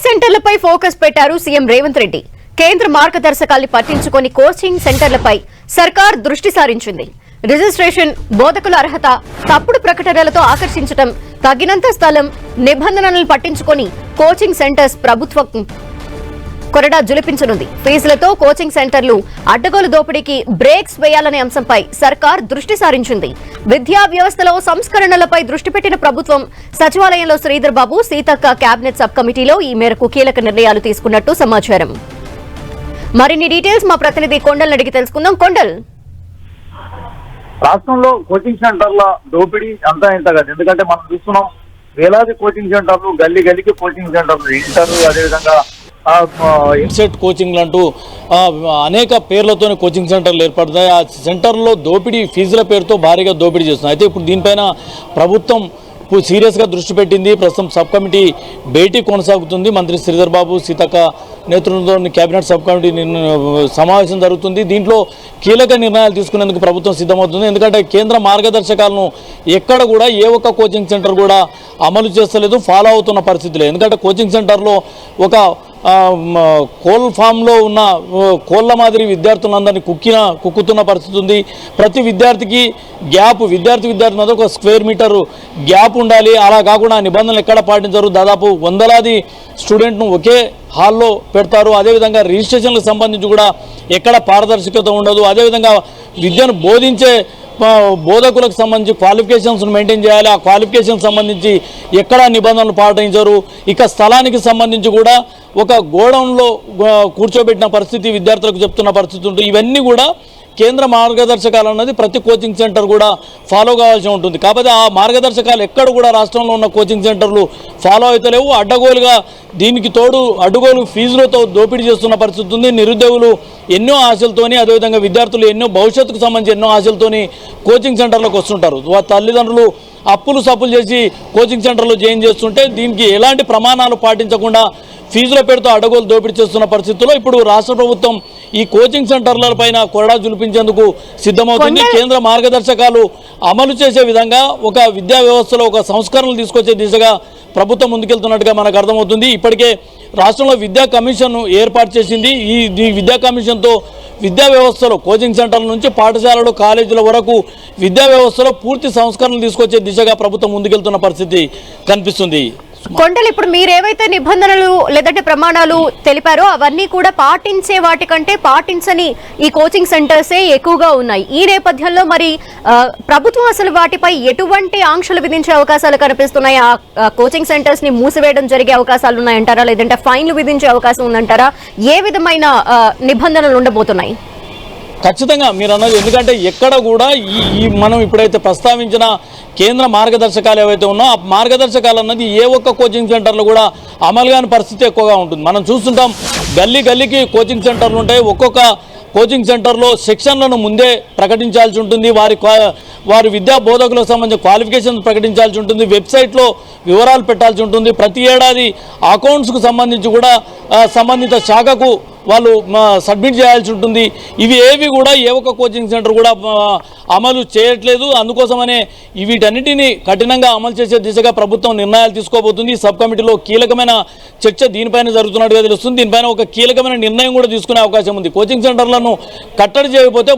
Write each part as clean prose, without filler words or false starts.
సెంటర్లపై focus పెట్టారు CM Revanth Reddy. కేంద్ర మార్గదర్శకాల్ని పట్టించుకొని కోచింగ్ సెంటర్లపై సర్కార్ దృష్టి సారించింది. రిజిస్ట్రేషన్, బోధకుల అర్హత, తప్పుడు ప్రకటనలతో ఆకర్షించడం, తగినంత స్థలం, నిబంధనలను పట్టించుకొని కోచింగ్ సెంటర్స్ ప్రభుత్వం కొరడా జులిపించనుంది. ఫీజులతో కోచింగ్ సెంటర్లు అడ్డగోలు దోపిడీకి బ్రేక్స్ వేయాలనే అంశంపై సర్కార్ దృష్టి సారించింది. విద్యా వ్యవస్థలో సంస్కరణలపై దృష్టి పెట్టిన ప్రభుత్వం సచివాలయంలో శ్రీధర్ బాబు, సీతక్క కేబినెట్ సబ్ కమిటీలో ఈ మేరకు కీలక నిర్ణయాలు తీసుకున్నట్టు సమాచారం. మరిన్ని డీటెయిల్స్ మా ప్రతినిధి కొండల్ అడిగి తెలుసుకుందాం. కొండల్, రాష్ట్రంలో కోచింగ్ సెంటర్ల దోపిడీ అంతా ఇంత కాదు. ఎందుకంటే మనం చూస్తున్నాం, వేలాది కోచింగ్ సెంటర్లు, గల్లీ గల్లీకి కోచింగ్ సెంటర్లు, ఇంటర్, అదేవిధంగా ఇన్సెట్ కోచింగ్లు అంటూ అనేక పేర్లతోనే కోచింగ్ సెంటర్లు ఏర్పడతాయి. ఆ సెంటర్లో దోపిడీ, ఫీజుల పేరుతో భారీగా దోపిడీ చేస్తున్నాయి. అయితే ఇప్పుడు దీనిపైన ప్రభుత్వం సీరియస్గా దృష్టి పెట్టింది. ప్రస్తుతం సబ్ కమిటీ భేటీ కొనసాగుతుంది. మంత్రి శ్రీధర్ బాబు, సీతక్క నేతృత్వంలోని కేబినెట్ సబ్ కమిటీ సమావేశం జరుగుతుంది. దీంట్లో కీలక నిర్ణయాలు తీసుకునేందుకు ప్రభుత్వం సిద్ధమవుతుంది. ఎందుకంటే కేంద్ర మార్గదర్శకాలను ఎక్కడ కూడా ఏ ఒక్క కోచింగ్ సెంటర్ కూడా అమలు చేస్తలేదు, ఫాలో అవుతున్న పరిస్థితులు. ఎందుకంటే కోచింగ్ సెంటర్లో ఒక కోల్ ఫామ్లో ఉన్న కోళ్ళ మాదిరి విద్యార్థులందరినీ కుక్కుతున్న పరిస్థితి ఉంది. ప్రతి విద్యార్థికి గ్యాప్, విద్యార్థి మధ్య ఒక స్క్వేర్ మీటరు గ్యాప్ ఉండాలి. అలా కాకుండా నిబంధనలు ఎక్కడ పాటించరు. దాదాపు వందలాది స్టూడెంట్ను ఒకే హాల్లో పెడతారు. అదేవిధంగా రిజిస్ట్రేషన్లకు సంబంధించి కూడా ఎక్కడ పారదర్శకత ఉండదు. అదేవిధంగా విద్యను బోధించే బోధకులకు సంబంధించి క్వాలిఫికేషన్స్ మెయింటైన్ చేయాలి. ఆ క్వాలిఫికేషన్ సంబంధించి ఎక్కడా నిబంధనలు పాటించరు. ఇక స్థలానికి సంబంధించి కూడా ఒక గోడౌన్లో కూర్చోబెట్టిన పరిస్థితి విద్యార్థులకు చెప్తున్న పరిస్థితి ఉంటుంది. ఇవన్నీ కూడా కేంద్ర మార్గదర్శకాలు అన్నది ప్రతి కోచింగ్ సెంటర్ కూడా ఫాలో కావాల్సి ఉంటుంది. కాకపోతే ఆ మార్గదర్శకాలు ఎక్కడ కూడా రాష్ట్రంలో ఉన్న కోచింగ్ సెంటర్లు ఫాలో అవుతలేవు. అడ్డగోలుగా దీనికి తోడు అడ్డగోలు ఫీజులతో దోపిడీ చేస్తున్న పరిస్థితి ఉంది. నిరుద్యోగులు ఎన్నో ఆశలతోని, అదేవిధంగా విద్యార్థులు ఎన్నో భవిష్యత్తుకు సంబంధించి ఎన్నో ఆశలతోని కోచింగ్ సెంటర్లకు వస్తుంటారు. తల్లిదండ్రులు అప్పులు సప్పులు చేసి కోచింగ్ సెంటర్లో జాయిన్ చేస్తుంటే దీనికి ఎలాంటి ప్రమాణాలు పాటించకుండా ఫీజుల పేరుతో అడ్డగోలు దోపిడీ చేస్తున్న పరిస్థితుల్లో ఇప్పుడు రాష్ట్ర ప్రభుత్వం ఈ కోచింగ్ సెంటర్ల పైన కొరడా జులిపించేందుకు సిద్ధమవుతుంది. కేంద్ర మార్గదర్శకాలు అమలు చేసే విధంగా ఒక విద్యా వ్యవస్థలో ఒక సంస్కరణలు తీసుకొచ్చే దిశగా ప్రభుత్వం ముందుకెళ్తున్నట్టుగా మనకు అర్థమవుతుంది. ఇప్పటికే రాష్ట్రంలో విద్యా కమిషన్ ఏర్పాటు చేసింది. ఈ విద్యా కమిషన్తో విద్యా వ్యవస్థలో కోచింగ్ సెంటర్ల నుంచి పాఠశాలలు, కాలేజీల వరకు విద్యా వ్యవస్థలో పూర్తి సంస్కరణలు తీసుకొచ్చే దిశగా ప్రభుత్వం ముందుకెళ్తున్న పరిస్థితి కనిపిస్తుంది. కొండలు, ఇప్పుడు మీరేవైతే నిబంధనలు లేదంటే ప్రమాణాలు తెలిపారో అవన్నీ కూడా పాటించే వాటికంటే పాటించని ఈ కోచింగ్ సెంటర్సే ఎక్కువగా ఉన్నాయి. ఈ నేపథ్యంలో మరి ప్రభుత్వం అసలు వాటిపై ఎటువంటి ఆంక్షలు విధించే అవకాశాలు కనిపిస్తున్నాయి? ఆ కోచింగ్ సెంటర్స్ ని మూసివేయడం జరిగే అవకాశాలు ఉన్నాయంటారా, లేదంటే ఫైన్లు విధించే అవకాశం ఉందంటారా? ఏ విధమైన నిబంధనలు ఉండబోతున్నాయి? ఖచ్చితంగా మీరు అన్నది. ఎందుకంటే ఎక్కడ కూడా ఈ మనం ఇప్పుడైతే ప్రస్తావించిన కేంద్ర మార్గదర్శకాలు ఏవైతే ఉన్నాయో ఆ మార్గదర్శకాలు అన్నది ఏ ఒక్క కోచింగ్ సెంటర్లో కూడా అమలు కాని పరిస్థితి ఎక్కువగా ఉంటుంది. మనం చూస్తుంటాం, గల్లీకి కోచింగ్ సెంటర్లు ఉంటాయి. ఒక్కొక్క కోచింగ్ సెంటర్లో సెక్షన్లను ముందే ప్రకటించాల్సి ఉంటుంది. వారి విద్యా బోధకులకు సంబంధించిన క్వాలిఫికేషన్ ప్రకటించాల్సి ఉంటుంది. వెబ్సైట్లో వివరాలు పెట్టాల్సి ఉంటుంది. ప్రతి ఏడాది అకౌంట్స్కు సంబంధించి కూడా సంబంధిత శాఖకు వాళ్ళు సబ్మిట్ చేయాల్సి ఉంటుంది. ఇవి ఏవి కూడా ఏ ఒక్క కోచింగ్ సెంటర్ కూడా అమలు చేయట్లేదు. అందుకోసమనే వీటన్నిటిని కఠినంగా అమలు చేసే దిశగా ప్రభుత్వం నిర్ణయాలు తీసుకోబోతుంది. సబ్ కమిటీలో కీలకమైన చర్చ దీనిపైన జరుగుతున్నట్టుగా తెలుస్తుంది. దీనిపైన ఒక కీలకమైన నిర్ణయం కూడా తీసుకునే అవకాశం ఉంది. కోచింగ్ సెంటర్లను కట్టడి చేయకపోతే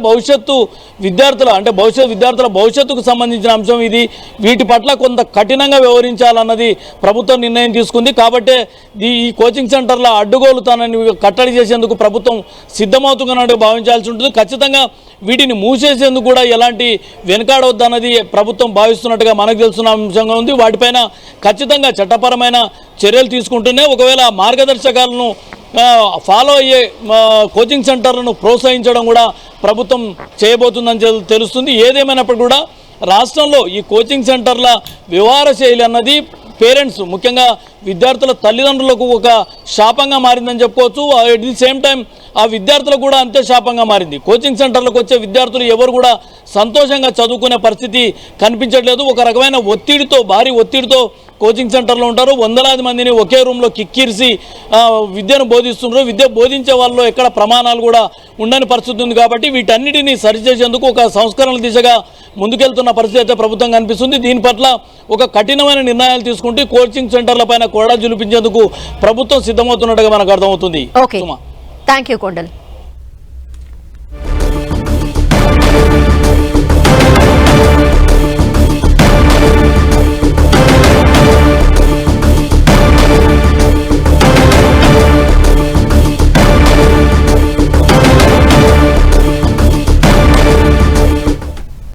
విద్యార్థుల భవిష్యత్తుకు సంబంధించిన అంశం ఇది. వీటి పట్ల కొంత కఠినంగా వ్యవహరించాలన్నది ప్రభుత్వం నిర్ణయం తీసుకుంది. కాబట్టి ఈ కోచింగ్ సెంటర్ల అడ్డుగోలుతానని కట్టడి చేసేందుకు ప్రభుత్వం సిద్ధమవుతున్నట్టు భావించాల్సి ఉంటుంది. ఖచ్చితంగా వీటిని మూసేసేందుకు కూడా ఎలాంటి వెనకాడవద్దన్నది ప్రభుత్వం భావిస్తున్నట్టుగా మనకు తెలుస్తున్న అంశంగా ఉంది. వాటిపైన ఖచ్చితంగా చట్టపరమైన చర్యలు తీసుకుంటూనే ఒకవేళ మార్గదర్శకాలను ఫాలో అయ్యే కోచింగ్ సెంటర్లను ప్రోత్సహించడం కూడా ప్రభుత్వం చేయబోతుందని తెలుస్తుంది. ఏదేమైనప్పుడు కూడా రాష్ట్రంలో ఈ కోచింగ్ సెంటర్ల వ్యవహార శైలి అన్నది పేరెంట్స్, ముఖ్యంగా విద్యార్థుల తల్లిదండ్రులకు ఒక శాపంగా మారిందని చెప్పుకోవచ్చు. ఎట్ ది సేమ్ టైం ఆ విద్యార్థులకు కూడా అంతే శాపంగా మారింది. కోచింగ్ సెంటర్లకు వచ్చే విద్యార్థులు ఎవరు కూడా సంతోషంగా చదువుకునే పరిస్థితి కనిపించట్లేదు. ఒక రకమైన భారీ ఒత్తిడితో కోచింగ్ సెంటర్లో ఉంటారు. వందలాది మందిని ఒకే రూమ్లో కిక్కిరిసి విద్యను బోధిస్తున్నారు. విద్య బోధించే వాళ్ళు ఎక్కడ ప్రమాణాలు కూడా ఉండని పరిస్థితి ఉంది. కాబట్టి వీటన్నిటిని సరిచేసేందుకు ఒక సంస్కరణల దిశగా ముందుకెళ్తున్న పరిస్థితి అయితే ప్రభుత్వం కనిపిస్తుంది. దీని పట్ల ఒక కఠినమైన నిర్ణయాలు తీసుకుంటూ కోచింగ్ సెంటర్ల పైన కొరడా జులిపించేందుకు ప్రభుత్వం సిద్ధమవుతున్నట్టుగా మనకు అర్థమవుతుంది. Okay, thank you Kondal.